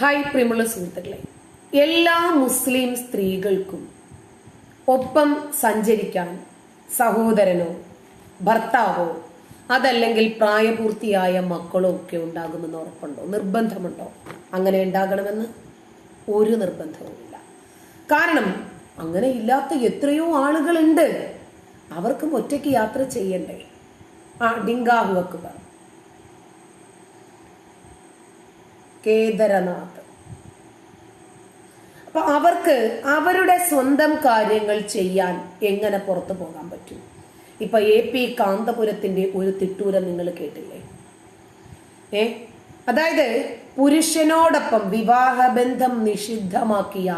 Hi പ്രിയമുള്ള സുഹൃത്തുക്കളെ, എല്ലാ മുസ്ലിം സ്ത്രീകൾക്കും ഒപ്പം സഞ്ചരിക്കാൻ സഹോദരനോ ഭർത്താവോ അതല്ലെങ്കിൽ പ്രായപൂർത്തിയായ മക്കളോ ഒക്കെ ഉണ്ടാകുമെന്ന് ഉറപ്പുണ്ടോ? നിർബന്ധമുണ്ടോ അങ്ങനെ ഉണ്ടാകണമെന്ന്? ഒരു നിർബന്ധവുമില്ല. കാരണം അങ്ങനെ ഇല്ലാത്ത എത്രയോ ആളുകളുണ്ട്. അവർക്കും ഒറ്റയ്ക്ക് യാത്ര ചെയ്യണ്ടേ? ഡിങ്കാഹ് വെക്കുക, കേദാരനാഥ്. അപ്പൊ അവർക്ക് അവരുടെ സ്വന്തം കാര്യങ്ങൾ ചെയ്യാൻ എങ്ങനെ പുറത്തു പോകാൻ പറ്റും? ഇപ്പൊ AP കാന്തപുരത്തിന്റെ ഒരു തിട്ടൂരം നിങ്ങൾ കേട്ടില്ലേ? അതായത് പുരുഷനോടൊപ്പം വിവാഹബന്ധം നിഷിദ്ധമാക്കിയ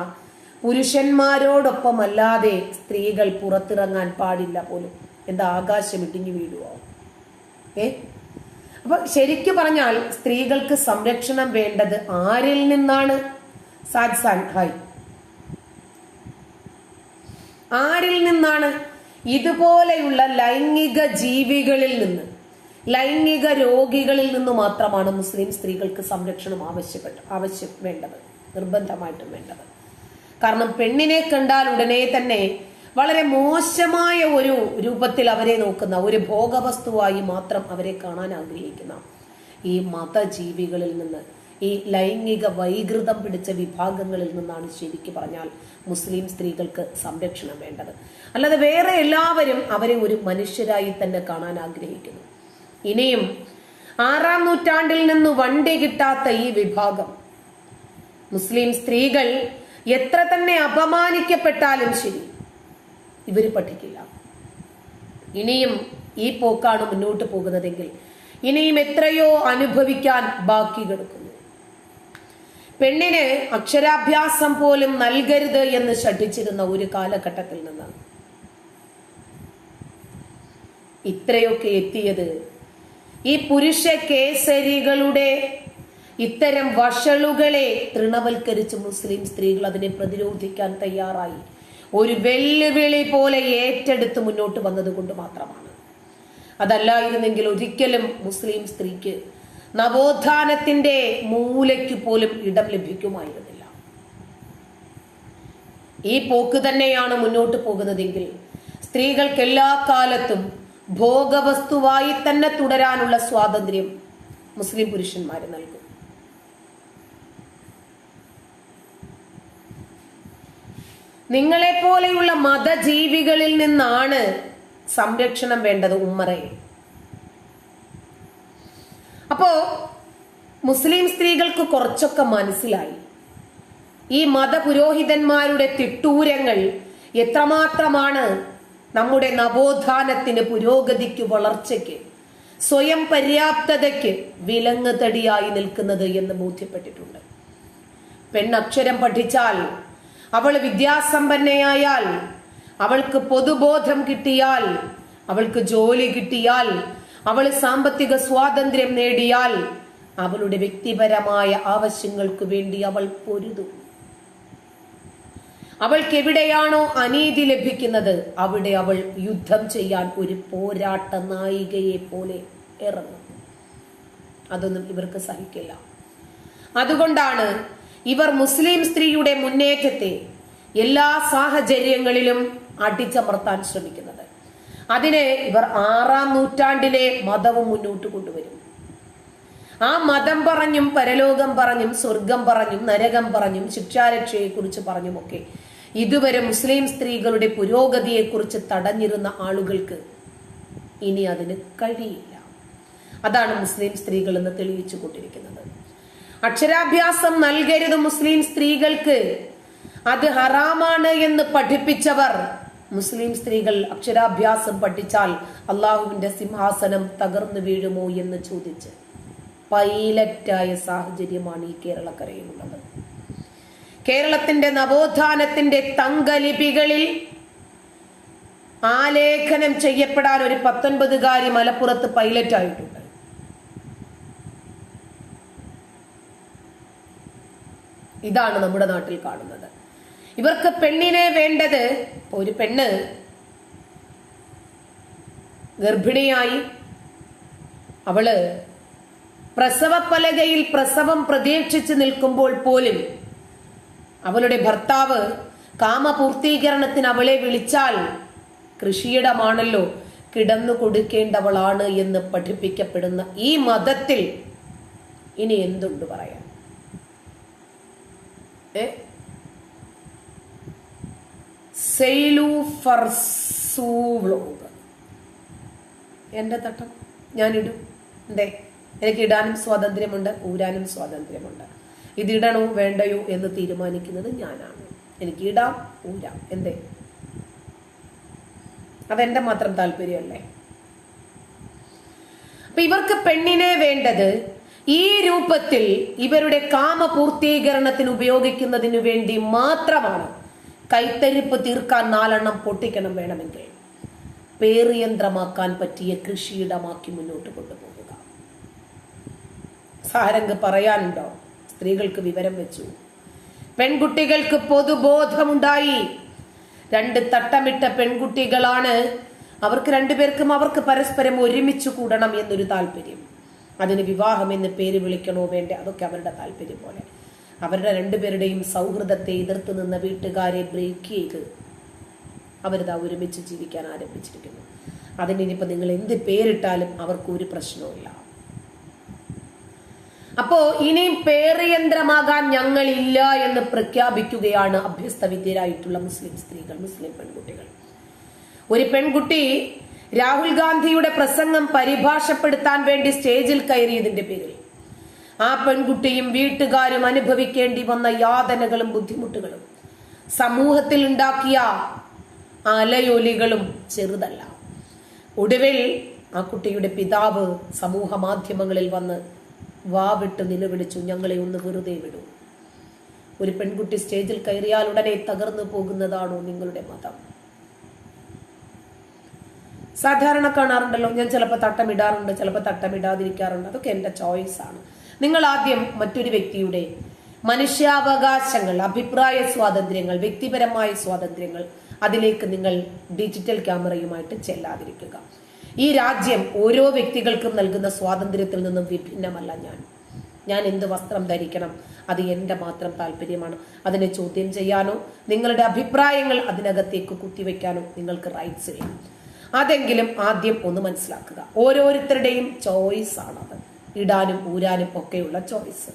പുരുഷന്മാരോടൊപ്പം അല്ലാതെ സ്ത്രീകൾ പുറത്തിറങ്ങാൻ പാടില്ല പോലും. എന്താ, ആകാശം ഇടിഞ്ഞു വീഴുവോ? അപ്പൊ ശരിക്കു പറഞ്ഞാൽ സ്ത്രീകൾക്ക് സംരക്ഷണം വേണ്ടത് ആരിൽ നിന്നാണ്? ഹായ്, ആരിൽ നിന്നാണ്? ഇതുപോലെയുള്ള ലൈംഗിക ജീവികളിൽ നിന്ന്, ലൈംഗിക രോഗികളിൽ നിന്ന് മാത്രമാണ് മുസ്ലിം സ്ത്രീകൾക്ക് സംരക്ഷണം ആവശ്യം വേണ്ടത്, നിർബന്ധമായിട്ടും വേണ്ടത്. കാരണം പെണ്ണിനെ കണ്ടാൽ ഉടനെ തന്നെ വളരെ മോശമായ ഒരു രൂപത്തിൽ അവരെ നോക്കുന്ന, ഒരു ഭോഗവസ്തുവായി മാത്രം അവരെ കാണാൻ ആഗ്രഹിക്കുന്ന ഈ മതജീവികളിൽ നിന്ന്, ഈ ലൈംഗിക വൈകൃതം പിടിച്ച വിഭാഗങ്ങളിൽ നിന്നാണ് ശരിക്കും പറഞ്ഞാൽ മുസ്ലിം സ്ത്രീകൾക്ക് സംരക്ഷണം വേണ്ടത്. അല്ലാതെ വേറെ എല്ലാവരും അവരെ ഒരു മനുഷ്യരായി തന്നെ കാണാൻ ആഗ്രഹിക്കുന്നു. ഇനിയും 6-ാം നൂറ്റാണ്ടിൽ നിന്ന് വണ്ടി കിട്ടാത്ത ഈ വിഭാഗം മുസ്ലിം സ്ത്രീകൾ എത്ര തന്നെ അപമാനിക്കപ്പെട്ടാലും ശരി, ഇവര് പഠിക്കില്ല. ഇനിയും ഈ പോക്കാണ് മുന്നോട്ട് പോകുന്നതെങ്കിൽ ഇനിയും എത്രയോ അനുഭവിക്കാൻ ബാക്കി കിടക്കുന്നു. പെണ്ണിന് അക്ഷരാഭ്യാസം പോലും നൽകരുത് എന്ന് ശഠിച്ചിരുന്ന ഒരു കാലഘട്ടത്തിൽ നിന്നാണ് ഇത്രയൊക്കെ എത്തിയത്. ഈ പുരുഷ കേസരികളുടെ ഇത്തരം വഷളുകളെ തൃണവൽക്കരിച്ച് മുസ്ലിം സ്ത്രീകൾ അതിനെ പ്രതിരോധിക്കാൻ തയ്യാറായി. ഒരു വെല്ലുവിളി പോലെ ഏറ്റെടുത്ത് മുന്നോട്ട് വന്നത് കൊണ്ട് മാത്രമാണ്. അതല്ലായിരുന്നെങ്കിൽ ഒരിക്കലും മുസ്ലിം സ്ത്രീക്ക് നവോത്ഥാനത്തിന്റെ മൂലയ്ക്ക് പോലും ഇടം ലഭിക്കുമായിരുന്നില്ല. ഈ പോക്ക് തന്നെയാണ് മുന്നോട്ട് പോകുന്നതെങ്കിൽ സ്ത്രീകൾക്ക് എല്ലാ കാലത്തും ഭോഗവസ്തുവായി തന്നെ തുടരാനുള്ള സ്വാതന്ത്ര്യം മുസ്ലിം പുരുഷന്മാര് നൽകും. നിങ്ങളെപ്പോലെയുള്ള മതജീവികളിൽ നിന്നാണ് സംരക്ഷണം വേണ്ടത്, ഉമ്മറെ. അപ്പോ മുസ്ലിം സ്ത്രീകൾക്ക് കുറച്ചൊക്കെ മനസ്സിലായി ഈ മതപുരോഹിതന്മാരുടെ തിട്ടൂരങ്ങൾ എത്രമാത്രമാണ് നമ്മുടെ നവോത്ഥാനത്തിന്, പുരോഗതിക്ക്, വളർച്ചയ്ക്ക്, സ്വയം പര്യാപ്തതയ്ക്ക് വിലങ്ങ് തടിയായി നിൽക്കുന്നത് എന്ന് ബോധ്യപ്പെട്ടിട്ടുണ്ട്. പെണ്ണക്ഷരം പഠിച്ചാൽ, അവൾ വിദ്യാസമ്പന്നയായാൽ, അവൾക്ക് പൊതുബോധം കിട്ടിയാൽ, അവൾക്ക് ജോലി കിട്ടിയാൽ, അവൾ സാമ്പത്തിക സ്വാതന്ത്ര്യം നേടിയാൽ, അവളുടെ വ്യക്തിപരമായ ആവശ്യങ്ങൾക്ക് വേണ്ടി അവൾ പൊരുതും. അവൾക്ക് എവിടെയാണോ അനീതി ലഭിക്കുന്നത് അവിടെ അവൾ യുദ്ധം ചെയ്യാൻ ഒരു പോരാട്ട നായികയെ പോലെ ഇറങ്ങും. അതൊന്നും ഇവർക്ക് സഹിക്കില്ല. അതുകൊണ്ടാണ് ഇവർ മുസ്ലിം സ്ത്രീയുടെ മുന്നേറ്റത്തെ എല്ലാ സാഹചര്യങ്ങളിലും അടിച്ചമർത്താൻ ശ്രമിക്കുന്നത്. അതിന് ഇവർ 6-ാം നൂറ്റാണ്ടിലെ മതവും മുന്നോട്ട് കൊണ്ടുവരും. ആ മതം പറഞ്ഞും പരലോകം പറഞ്ഞും സ്വർഗം പറഞ്ഞും നരകം പറഞ്ഞും ശിക്ഷാരക്ഷയെ കുറിച്ച് പറഞ്ഞുമൊക്കെ ഇതുവരെ മുസ്ലിം സ്ത്രീകളുടെ പുരോഗതിയെ കുറിച്ച് തടഞ്ഞിരുന്ന ആളുകൾക്ക് ഇനി അതിന് കഴിയില്ല. അതാണ് മുസ്ലിം സ്ത്രീകൾ എന്ന് തെളിയിച്ചു കൊണ്ടിരിക്കുന്നത്. അക്ഷരാഭ്യാസം നൽകരുത് മുസ്ലിം സ്ത്രീകൾക്ക്, അത് ഹറാമാണ് എന്ന് പഠിപ്പിച്ചവർ മുസ്ലിം സ്ത്രീകൾ അക്ഷരാഭ്യാസം പഠിച്ചാൽ അള്ളാഹുവിന്റെ സിംഹാസനം തകർന്നു വീഴുമോ എന്ന് ചോദിച്ച് പൈലറ്റായ സാഹചര്യമാണ് ഈ കേരളക്കരയിലുള്ളത്. കേരളത്തിന്റെ നവോത്ഥാനത്തിന്റെ തങ്കലിപികളിൽ ആലേഖനം ചെയ്യപ്പെടാൻ ഒരു 19-കാരി മലപ്പുറത്ത് പൈലറ്റ് ആയിട്ടുണ്ട്. ഇതാണ് നമ്മുടെ നാട്ടിൽ കാണുന്നത്. ഇവർക്ക് പെണ്ണിനെ വേണ്ടത്, ഒരു പെണ്ണ് ഗർഭിണിയായി അവള് പ്രസവപ്പലകയിൽ പ്രസവം പ്രതീക്ഷിച്ച് നിൽക്കുമ്പോൾ പോലും അവളുടെ ഭർത്താവ് കാമപൂർത്തീകരണത്തിന് അവളെ വിളിച്ചാൽ കൃഷിയിടമാണല്ലോ, കിടന്നു കൊടുക്കേണ്ടവളാണ് എന്ന് പഠിപ്പിക്കപ്പെടുന്ന ഈ മതത്തിൽ ഇനി എന്തുണ്ട് പറയാൻ? സെയിലു ഫർസു വ്ലോഗ് എന്റെ തട്ടം ഞാനിടും. എന്തേ, എനിക്ക് ഇടാനും സ്വാതന്ത്ര്യമുണ്ട്, ഊരാനും സ്വാതന്ത്ര്യമുണ്ട്. ഇതിടണോ വേണ്ടയോ എന്ന് തീരുമാനിക്കുന്നത് ഞാനാണ്. എനിക്ക് ഇടാം, ഊരാം. എന്തേ, അതെന്റെ മാത്രം താല്പര്യമല്ലേ? അപ്പൊ ഇവർക്ക് പെണ്ണിനെ വേണ്ടത് ഈ രൂപത്തിൽ ഇവരുടെ കാമപൂർത്തീകരണത്തിന് ഉപയോഗിക്കുന്നതിനു വേണ്ടി മാത്രമാണ്. കൈത്തരിപ്പ് തീർക്കാൻ 4 എണ്ണം പൊട്ടിക്കണം വേണമെങ്കിൽ, പേറിയന്ത്രമാക്കാൻ പറ്റിയ കൃഷിയിടമാക്കി മുന്നോട്ട് കൊണ്ടുപോകുക. സാരംഗ് പറയാനുണ്ടോ? സ്ത്രീകൾക്ക് വിവരം വെച്ചു, പെൺകുട്ടികൾക്ക് പൊതുബോധമുണ്ടായി. 2 തട്ടമിട്ട പെൺകുട്ടികളാണ്. അവർക്ക് 2 പേർക്കും അവർക്ക് പരസ്പരം ഒരുമിച്ച് കൂടണം എന്നൊരു താല്പര്യം. അതിന് വിവാഹം എന്ന് പേര് വിളിക്കണോ വേണ്ടേ, അതൊക്കെ അവരുടെ താല്പര്യം പോലെ. അവരുടെ 2 പേരുടെയും സൗഹൃദത്തെ എതിർത്ത് നിന്ന വീട്ടുകാരെ ബ്രേക്ക് ചെയ്ത് അവരിതാ ഒരുമിച്ച് ജീവിക്കാൻ ആരംഭിച്ചിരിക്കുന്നു. അതിനിപ്പോ നിങ്ങൾ എന്ത് പേരിട്ടാലും അവർക്ക് ഒരു പ്രശ്നവുമില്ല. അപ്പോ ഇനിയും പേറിയന്ത്രമാകാൻ ഞങ്ങളില്ല എന്ന് പ്രഖ്യാപിക്കുകയാണ് അഭ്യസ്തവിദ്യരായിട്ടുള്ള മുസ്ലിം സ്ത്രീകൾ, മുസ്ലിം പെൺകുട്ടികൾ. ഒരു പെൺകുട്ടി രാഹുൽ ഗാന്ധിയുടെ പ്രസംഗം പരിഭാഷപ്പെടുത്താൻ വേണ്ടി സ്റ്റേജിൽ കയറിയതിന്റെ പേരിൽ ആ പെൺകുട്ടിയും വീട്ടുകാരും അനുഭവിക്കേണ്ടി വന്ന യാതനകളും ബുദ്ധിമുട്ടുകളും സമൂഹത്തിൽ ഉണ്ടാക്കിയ അലയൊലികളും ചെറുതല്ല. ഒടുവിൽ ആ കുട്ടിയുടെ പിതാവ് സമൂഹ മാധ്യമങ്ങളിൽ വന്ന് വാവിട്ട് നിലവിളിച്ചു, ഞങ്ങളെ ഒന്ന് വെറുതെ വിടൂ. ഒരു പെൺകുട്ടി സ്റ്റേജിൽ കയറിയാൽ ഉടനെ തകർന്നു പോകുന്നതാണോ നിങ്ങളുടെ മതം? സാധാരണ കാണാറുണ്ടല്ലോ, ഞാൻ ചിലപ്പോൾ തട്ടമിടാറുണ്ട്, ചിലപ്പോൾ തട്ടമിടാതിരിക്കാറുണ്ട്. അതൊക്കെ എന്റെ ചോയ്സ് ആണ്. നിങ്ങൾ ആദ്യം മറ്റൊരു വ്യക്തിയുടെ മനുഷ്യാവകാശങ്ങൾ, അഭിപ്രായ സ്വാതന്ത്ര്യങ്ങൾ, വ്യക്തിപരമായ സ്വാതന്ത്ര്യങ്ങൾ, അതിലേക്ക് നിങ്ങൾ ഡിജിറ്റൽ ക്യാമറയുമായിട്ട് ചെല്ലാതിരിക്കുക. ഈ രാജ്യം ഓരോ വ്യക്തികൾക്കും നൽകുന്ന സ്വാതന്ത്ര്യത്തിൽ നിന്നും വിഭിന്നമല്ല. ഞാൻ എന്ത് വസ്ത്രം ധരിക്കണം, അത് എന്റെ മാത്രം താല്പര്യമാണ്. അതിനെ ചോദ്യം ചെയ്യാനോ നിങ്ങളുടെ അഭിപ്രായങ്ങൾ അതിനകത്തേക്ക് കുത്തിവെക്കാനോ നിങ്ങൾക്ക് റൈറ്റ്സ് ഇല്ല. അതെങ്കിലും ആദ്യം ഒന്ന് മനസ്സിലാക്കുക. ഓരോരുത്തരുടെയും ചോയ്സ് ആണത്, ഇടാനും ഊരാനും ഒക്കെയുള്ള ചോയ്സ്.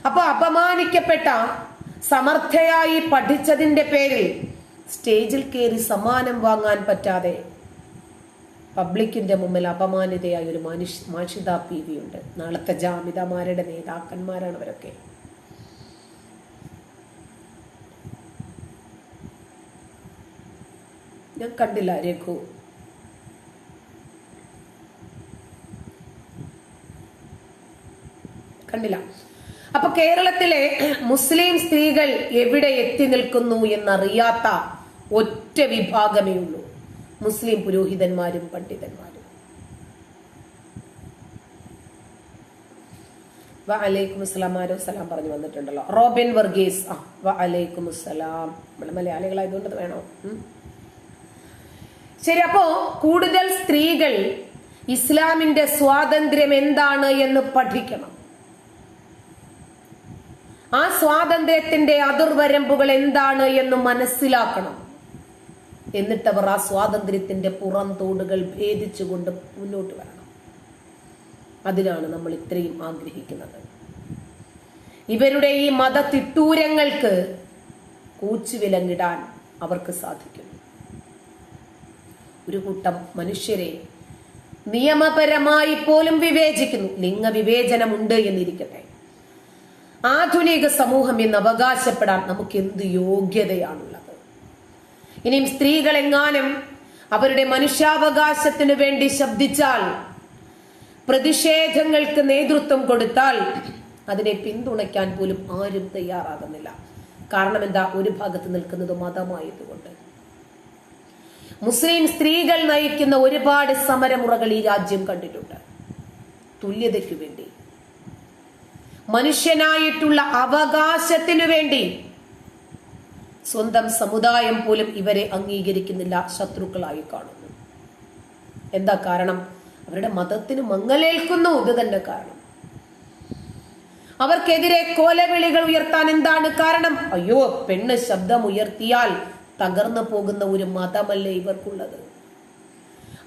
അപ്പൊ അപമാനിക്കപ്പെട്ട സമർത്ഥയായി പഠിച്ചതിന്റെ പേരിൽ സ്റ്റേജിൽ കയറി സമ്മാനം വാങ്ങാൻ പറ്റാതെ പബ്ലിക്കിന്റെ മുമ്പിൽ അപമാനിതയായ ഒരു മാഷിദ PV ഉണ്ട്. നാളത്തെ ജാമിതമാരുടെ നേതാക്കന്മാരാണ് അവരൊക്കെ. ഞാൻ കണ്ടില്ല രഘു. കണ്ടില്ല. അപ്പൊ കേരളത്തിലെ മുസ്ലിം സ്ത്രീകൾ എവിടെ എത്തി നിൽക്കുന്നു എന്നറിയാത്ത ഒറ്റ വിഭാഗമേ ഉള്ളൂ, മുസ്ലിം പുരോഹിതന്മാരും പണ്ഡിതന്മാരും. വഅലൈക്കും അസ്സലാം. ആരോ സലാം പറഞ്ഞു വന്നിട്ടുണ്ടല്ലോ, റോബിൻ വർഗീസ്. വഅലൈക്കും അസ്സലാം. നമ്മള് മലയാളികളായതുകൊണ്ട് വേണോ? ശരി. അപ്പോ കൂടുതൽ സ്ത്രീകൾ ഇസ്ലാമിന്റെ സ്വാതന്ത്ര്യം എന്താണ് എന്ന് പഠിക്കണം. ആ സ്വാതന്ത്ര്യത്തിന്റെ അതിർവരമ്പുകൾ എന്താണ് എന്ന് മനസ്സിലാക്കണം. എന്നിട്ടവർ ആ സ്വാതന്ത്ര്യത്തിന്റെ പുറംതോടുകൾ ഭേദിച്ചുകൊണ്ട് മുന്നോട്ട് വരണം. അതിനാണ് നമ്മൾ ഇത്രയും ആഗ്രഹിക്കുന്നത്. ഇവരുടെ ഈ മതതിട്ടൂരങ്ങൾക്ക് കൂച്ചുവിലങ്ങിടാൻ അവർക്ക് സാധിക്കും. ഒരു കൂട്ടം മനുഷ്യരെ നിയമപരമായി പോലും വിവേചിക്കുന്നു. ലിംഗവിവേചനമുണ്ട് എന്നിരിക്കട്ടെ, ആധുനിക സമൂഹം എന്ന് അവകാശപ്പെടാൻ നമുക്ക് എന്ത് യോഗ്യതയാണുള്ളത്? ഇനിയും സ്ത്രീകളെങ്ങാനും അവരുടെ മനുഷ്യാവകാശത്തിനു വേണ്ടി ശബ്ദിച്ചാൽ, പ്രതിഷേധങ്ങൾക്ക് നേതൃത്വം കൊടുത്താൽ അതിനെ പിന്തുണയ്ക്കാൻ പോലും ആരും തയ്യാറാകുന്നില്ല. കാരണം എന്താ? ഒരു ഭാഗത്ത് നിൽക്കുന്നത് മതമായതുകൊണ്ട്. മുസ്ലിം സ്ത്രീകൾ നയിക്കുന്ന ഒരുപാട് സമരമുറകൾ ഈ രാജ്യം കണ്ടിട്ടുണ്ട്. തുല്യതയ്ക്കു വേണ്ടി, മനുഷ്യനായിട്ടുള്ള അവകാശത്തിനു വേണ്ടി. സ്വന്തം സമുദായം പോലും ഇവരെ അംഗീകരിക്കുന്നില്ല, ശത്രുക്കളായി കാണുന്നു. എന്താ കാരണം? അവരുടെ മതത്തിന് മങ്ങലേൽക്കുന്നു. ഇത് തന്നെ കാരണം. അവർക്കെതിരെ കൊലവിളികൾ ഉയർത്താൻ എന്താണ് കാരണം? അയ്യോ, പെണ്ണ് ശബ്ദം ഉയർത്തിയാൽ തകർന്നു പോകുന്ന ഒരു മതമല്ലേ ഇവർക്കുള്ളത്.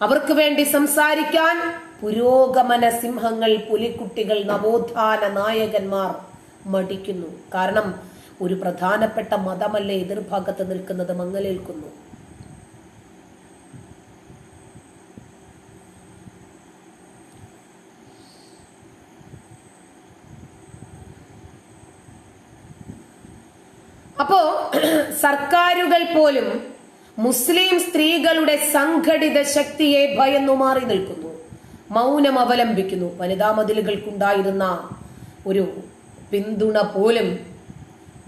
അവർക്ക് വേണ്ടി സംസാരിക്കാൻ പുരോഗമന സിംഹങ്ങൾ, പുലിക്കുട്ടികൾ, നവോത്ഥാന നായകന്മാർ മടിക്കുന്നു. കാരണം ഒരു പ്രധാനപ്പെട്ട മതമല്ലേ എതിർഭാഗത്ത് നിൽക്കുന്നത് മങ്ങലേൽക്കുന്നു. അപ്പോ സർക്കാരുകൾ പോലും മുസ്ലിം സ്ത്രീകളുടെ സംഘടിത ശക്തിയെ ഭയന്നു മാറി നിൽക്കുന്നു, മൗനം അവലംബിക്കുന്നു. വനിതാ മതിലുകൾക്കുണ്ടായിരുന്ന ഒരു പിന്തുണ പോലും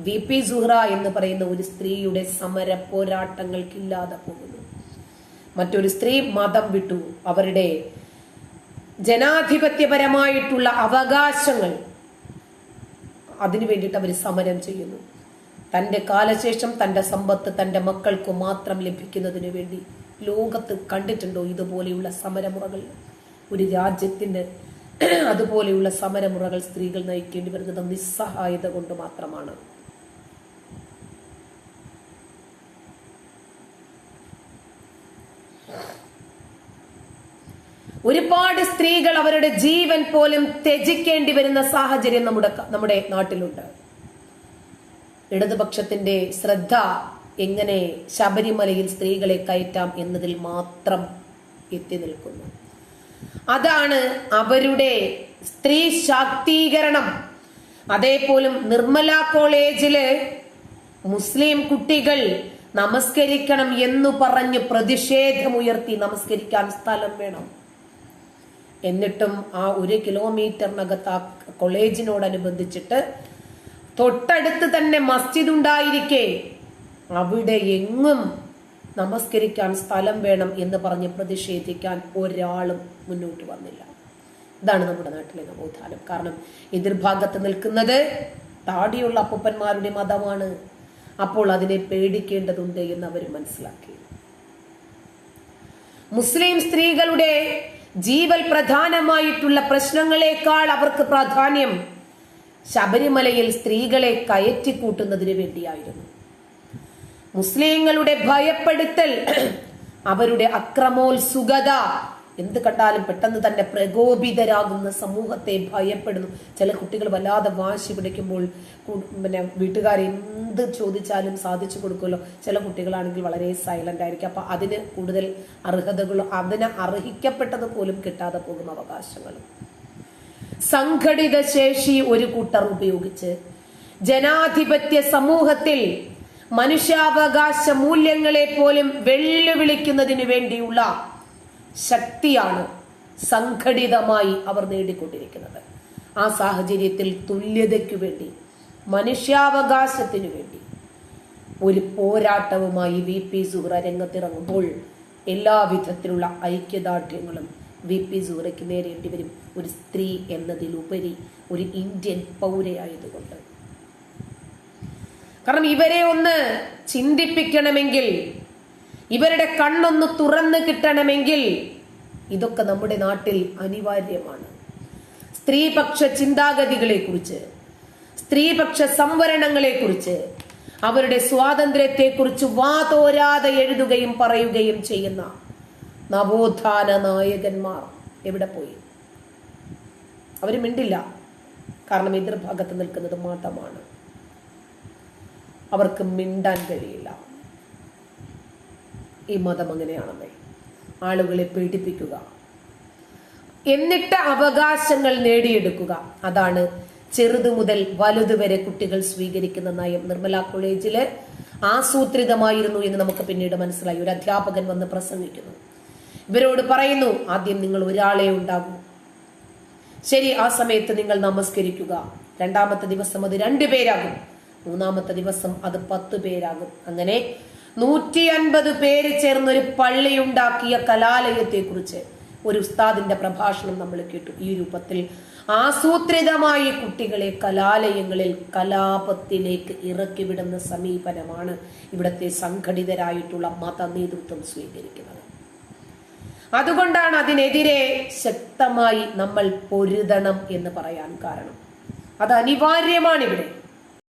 VP സുഹ്റ എന്ന് പറയുന്ന ഒരു സ്ത്രീയുടെ സമര പോരാട്ടങ്ങൾക്കില്ലാതെ പോകുന്നു. മറ്റൊരു സ്ത്രീ മതം വിട്ടു അവരുടെ ജനാധിപത്യപരമായിട്ടുള്ള അവകാശങ്ങൾ അതിനു വേണ്ടിയിട്ട് അവർ സമരം ചെയ്യുന്നു. തന്റെ കാലശേഷം തന്റെ സമ്പത്ത് തന്റെ മക്കൾക്ക് മാത്രം ലഭിക്കുന്നതിന് വേണ്ടി. ലോകത്ത് കണ്ടിട്ടുണ്ടോ ഇതുപോലെയുള്ള സമരമുറകൾ? ഒരു രാജ്യത്തിന്റെ അതുപോലെയുള്ള സമരമുറകൾ സ്ത്രീകൾ നയിക്കേണ്ടി വരുന്നത് നിസ്സഹായത കൊണ്ട് മാത്രമാണ്. ഒരുപാട് സ്ത്രീകൾ അവരുടെ ജീവൻ പോലും ത്യജിക്കേണ്ടി വരുന്ന സാഹചര്യം നമ്മുടെ നാട്ടിലുണ്ട്. ഇടതുപക്ഷത്തിന്റെ ശ്രദ്ധ എങ്ങനെ ശബരിമലയിൽ സ്ത്രീകളെ കയറ്റാം എന്നതിൽ മാത്രം എത്തി നിൽക്കുന്നു. അതാണ് അവരുടെ സ്ത്രീ ശാക്തീകരണം. അതേപോലും നിർമ്മല കോളേജില് മുസ്ലിം കുട്ടികൾ നമസ്കരിക്കണം എന്നു പറഞ്ഞ് പ്രതിഷേധമുയർത്തി. നമസ്കരിക്കാൻ സ്ഥലം വേണം. എന്നിട്ടും ആ 1 കിലോമീറ്ററിനകത്ത് ആ കോളേജിനോടനുബന്ധിച്ചിട്ട് തൊട്ടടുത്ത് തന്നെ മസ്ജിദ് ഉണ്ടായിരിക്കെ അവിടെ എങ്ങും നമസ്കരിക്കാൻ സ്ഥലം വേണം എന്ന് പറഞ്ഞ് പ്രതിഷേധിക്കാൻ ഒരാളും മുന്നോട്ട് വന്നില്ല. ഇതാണ് നമ്മുടെ നാട്ടിലെ നവോത്ഥാനം. കാരണം എതിർഭാഗത്ത് നിൽക്കുന്നത് താടിയുള്ള അപ്പൂപ്പന്മാരുടെ മതമാണ്. അപ്പോൾ അതിനെ പേടിക്കേണ്ടതുണ്ട് എന്ന് അവർ മനസ്സിലാക്കി. മുസ്ലിം സ്ത്രീകളുടെ ജീവൽ പ്രധാനമായിട്ടുള്ള പ്രശ്നങ്ങളെക്കാൾ അവർക്ക് പ്രാധാന്യം ശബരിമലയിൽ സ്ത്രീകളെ കയറ്റിക്കൂട്ടുന്നതിന് വേണ്ടിയായിരുന്നു. മുസ്ലിങ്ങളുടെ ഭയപ്പെടുത്തൽ, അവരുടെ അക്രമോത്സുകത, എന്ത് കണ്ടാലും പെട്ടെന്ന് തന്നെ പ്രകോപിതരാകുന്ന സമൂഹത്തെ ഭയപ്പെടുന്നു. ചില കുട്ടികൾ വല്ലാതെ വാശി പിടിക്കുമ്പോൾ വീട്ടുകാർ എന്ത് ചോദിച്ചാലും സാധിച്ചു കൊടുക്കുമല്ലോ. ചില കുട്ടികളാണെങ്കിൽ വളരെ സൈലന്റ് ആയിരിക്കും. അപ്പൊ അതിന് കൂടുതൽ അർഹതകളും അതിന് അർഹിക്കപ്പെട്ടത് പോലും കിട്ടാതെ പോകും അവകാശങ്ങളും. സംഘടിത ശേഷി ഒരു കൂട്ടർ ഉപയോഗിച്ച് ജനാധിപത്യ സമൂഹത്തിൽ മനുഷ്യാവകാശ മൂല്യങ്ങളെ പോലും വെല്ലുവിളിക്കുന്നതിന് വേണ്ടിയുള്ള ശക്തിയാണ് സംഘടിതമായി അവർ നേടിക്കൊണ്ടിരിക്കുന്നത്. ആ സാഹചര്യത്തിൽ തുല്യതയ്ക്കു വേണ്ടി, മനുഷ്യാവകാശത്തിനു വേണ്ടി ഒരു പോരാട്ടവുമായി VP സുഹ്റ രംഗത്തിറങ്ങുമ്പോൾ എല്ലാ വിധത്തിലുള്ള ഐക്യദാർഢ്യങ്ങളും VP സുഹ്റയ്ക്ക് നേരിടേണ്ടി വരും. ഒരു സ്ത്രീ എന്നതിലുപരി ഒരു ഇന്ത്യൻ പൗരയായതുകൊണ്ട്. കാരണം ഇവരെ ഒന്ന് ചിന്തിപ്പിക്കണമെങ്കിൽ, ഇവരുടെ കണ്ണൊന്ന് തുറന്നു കിട്ടണമെങ്കിൽ ഇതൊക്കെ നമ്മുടെ നാട്ടിൽ അനിവാര്യമാണ്. സ്ത്രീപക്ഷ ചിന്താഗതികളെ കുറിച്ച്, സ്ത്രീപക്ഷ സംവരണങ്ങളെ കുറിച്ച്, അവരുടെ സ്വാതന്ത്ര്യത്തെ കുറിച്ച് വാതോരാതെ എഴുതുകയും പറയുകയും ചെയ്യുന്ന നവോത്ഥാന നായകന്മാർ എവിടെ പോയി? അവര് മിണ്ടില്ല. കാരണം എതിർഭാഗത്ത് നിൽക്കുന്നത് മതമാണ്. അവർക്ക് മിണ്ടാൻ കഴിയില്ല. ഈ മതം അങ്ങനെയാണല്ലേ, ആളുകളെ പീഡിപ്പിക്കുക, എന്നിട്ട് അവകാശങ്ങൾ നേടിയെടുക്കുക. അതാണ് ചെറുതു മുതൽ വലുത് വരെ കുട്ടികൾ സ്വീകരിക്കുന്ന നയം. നിർമ്മല കോളേജില് ആസൂത്രിതമായിരുന്നു എന്ന് നമുക്ക് പിന്നീട് മനസ്സിലായി. ഒരു അധ്യാപകൻ വന്ന് പ്രസംഗിക്കുന്നു. ഇവരോട് പറയുന്നു, ആദ്യം നിങ്ങൾ ഒരാളെ ഉണ്ടാകൂ, ശരി, ആ സമയത്ത് നിങ്ങൾ നമസ്കരിക്കുക. 2-ാമത്തെ ദിവസം അത് 2 പേരാകും, 3-ാമത്തെ ദിവസം അത് 10 പേരാകും. അങ്ങനെ 150 പേര് ചേർന്നൊരു പള്ളി ഉണ്ടാക്കിയ കലാലയത്തെ കുറിച്ച് ഒരു ഉസ്താദിന്റെ പ്രഭാഷണം നമ്മൾ കേട്ടു. ഈ രൂപത്തിൽ ആസൂത്രിതമായി കുട്ടികളെ കലാലയങ്ങളിൽ കലാപത്തിലേക്ക് ഇറക്കിവിടുന്ന സമീപനമാണ് ഇവിടത്തെ സംഘടിതരായിട്ടുള്ള മത നേതൃത്വം സ്വീകരിക്കുന്നത്. അതുകൊണ്ടാണ് അതിനെതിരെ ശക്തമായി നമ്മൾ പൊരുതണം എന്ന് പറയാൻ കാരണം. അത് അനിവാര്യമാണ് ഇവിടെ.